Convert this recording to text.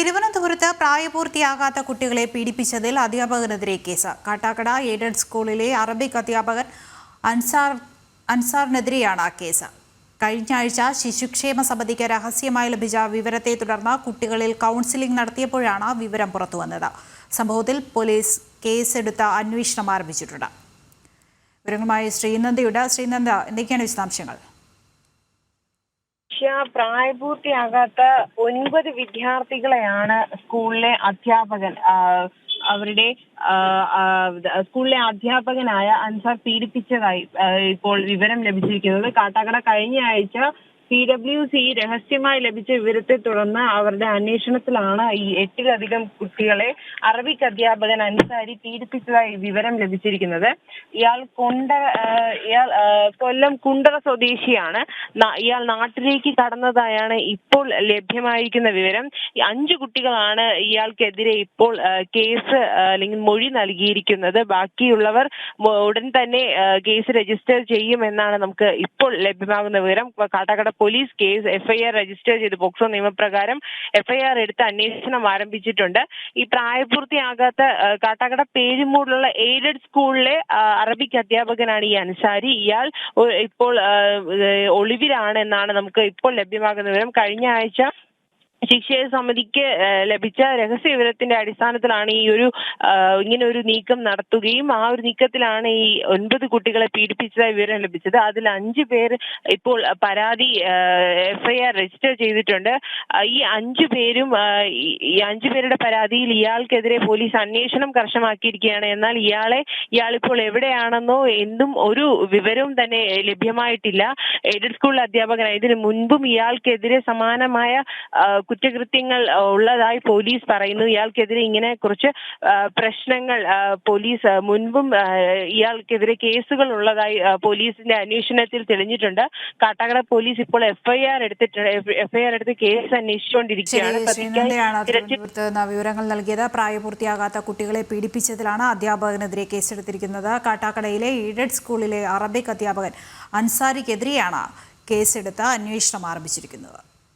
തിരുവനന്തപുരത്ത് പ്രായപൂർത്തിയാകാത്ത കുട്ടികളെ പീഡിപ്പിച്ചതിൽ അധ്യാപകനെതിരെ കേസ്. കാട്ടാക്കട എയ്ഡഡ് സ്കൂളിലെ അറബിക് അധ്യാപകൻ അൻസാറിനെതിരെയാണ് കേസ്. കഴിഞ്ഞ ആഴ്ച ശിശുക്ഷേമ സമിതിക്ക് രഹസ്യമായി ലഭിച്ച വിവരത്തെ തുടർന്ന് കുട്ടികളിൽ കൗൺസിലിംഗ് നടത്തിയപ്പോഴാണ് വിവരം പുറത്തുവന്നത്. സംഭവത്തിൽ പോലീസ് കേസെടുത്ത് അന്വേഷണം ആരംഭിച്ചിട്ടുണ്ട്. വിവരങ്ങളുമായി ശ്രീനന്ദയുടെ. ശ്രീനന്ദ, എന്തൊക്കെയാണ് വിശദാംശങ്ങൾ? പ്രായപൂർത്തിയാകാത്ത 9 വിദ്യാർത്ഥികളെയാണ് സ്കൂളിലെ അധ്യാപകനായ അൻസാർ പീഡിപ്പിച്ചതായി ഇപ്പോൾ വിവരം ലഭിച്ചിരിക്കുന്നത്. കാട്ടാക്കട കഴിഞ്ഞ ആഴ്ച PWC രഹസ്യമായി ലഭിച്ച വിവരത്തെ തുടർന്ന് അവരുടെ അന്വേഷണത്തിലാണ് ഈ 8ലധികം കുട്ടികളെ അറബിക് അധ്യാപകൻ അൻസാരി പീഡിപ്പിച്ചതായി വിവരം ലഭിച്ചിരിക്കുന്നത്. ഇയാൾ കൊല്ലം കുണ്ടറ സ്വദേശിയാണ്. ഇയാൾ നാട്ടിലേക്ക് കടന്നതായാണ് ഇപ്പോൾ ലഭ്യമായിരിക്കുന്ന വിവരം. 5 കുട്ടികളാണ് ഇയാൾക്കെതിരെ ഇപ്പോൾ കേസ് അല്ലെങ്കിൽ മൊഴി നൽകിയിരിക്കുന്നത്. ബാക്കിയുള്ളവർ ഉടൻ തന്നെ കേസ് രജിസ്റ്റർ ചെയ്യുമെന്നാണ് നമുക്ക് ഇപ്പോൾ ലഭ്യമാകുന്ന വിവരം. Kattakkada police case FIR register ചെയ്ത് പോക്സോ നിയമപ്രകാരം FIR എടുത്ത് അന്വേഷണം ആരംഭിച്ചിട്ടുണ്ട്. ഈ പ്രായപൂർത്തിയാകാത്ത കാട്ടാക്കട പേരുമൂടിലുള്ള എയ്ഡഡ് സ്കൂളിലെ അറബിക് അധ്യാപകനാണ് ഈ അൻസാരി. ഇയാൾ ഇപ്പോൾ ഒളിവിലാണ് എന്നാണ് നമുക്ക് ഇപ്പോൾ ലഭ്യമാകുന്ന വിവരം. കഴിഞ്ഞ ആഴ്ച ശിക്ഷേമ സമിതിക്ക് ലഭിച്ച രഹസ്യ വിവരത്തിന്റെ അടിസ്ഥാനത്തിലാണ് ഇങ്ങനെ ഒരു നീക്കം നടത്തുകയും ആ ഒരു നീക്കത്തിലാണ് ഈ 9 കുട്ടികളെ പീഡിപ്പിച്ചതായി വിവരം ലഭിച്ചത്. അതിൽ 5 പേർ ഇപ്പോൾ പരാതി FIR രജിസ്റ്റർ ചെയ്തിട്ടുണ്ട്. ഈ 5 പേരുടെ പരാതിയിൽ ഇയാൾക്കെതിരെ പോലീസ് അന്വേഷണം കർശനമാക്കിയിരിക്കുകയാണ്. എന്നാൽ ഇയാളിപ്പോൾ എവിടെയാണെന്നോ എന്തും ഒരു വിവരവും തന്നെ ലഭ്യമായിട്ടില്ല. എയ്ഡഡ് സ്കൂൾ അധ്യാപകനാണ്. ഇതിനു മുൻപും ഇയാൾക്കെതിരെ സമാനമായ കുറ്റകൃത്യങ്ങൾ ഉള്ളതായി പോലീസ് പറയുന്നു. ഇയാൾക്കെതിരെ ഇങ്ങനെ കുറച്ച് പ്രശ്നങ്ങൾ പോലീസ് മുൻപും ഇയാൾക്കെതിരെ കേസുകൾ ഉള്ളതായി പോലീസിന്റെ അന്വേഷണത്തിൽ തെളിഞ്ഞിട്ടുണ്ട്. കാട്ടാക്കട പോലീസ് ഇപ്പോൾ FIR എടുത്ത് കേസ് അന്വേഷിച്ചുകൊണ്ടിരിക്കുകയാണ്. വിവരങ്ങൾ നൽകിയത്. പ്രായപൂർത്തിയാകാത്ത കുട്ടികളെ പീഡിപ്പിച്ചതിലാണ് അധ്യാപകനെതിരെ കേസെടുത്തിരിക്കുന്നത്. കാട്ടാക്കടയിലെ എയ്ഡഡ് സ്കൂളിലെ അറബിക് അധ്യാപകൻ അൻസാരിക്കെതിരെയാണ് കേസെടുത്ത് അന്വേഷണം ആരംഭിച്ചിരിക്കുന്നത്.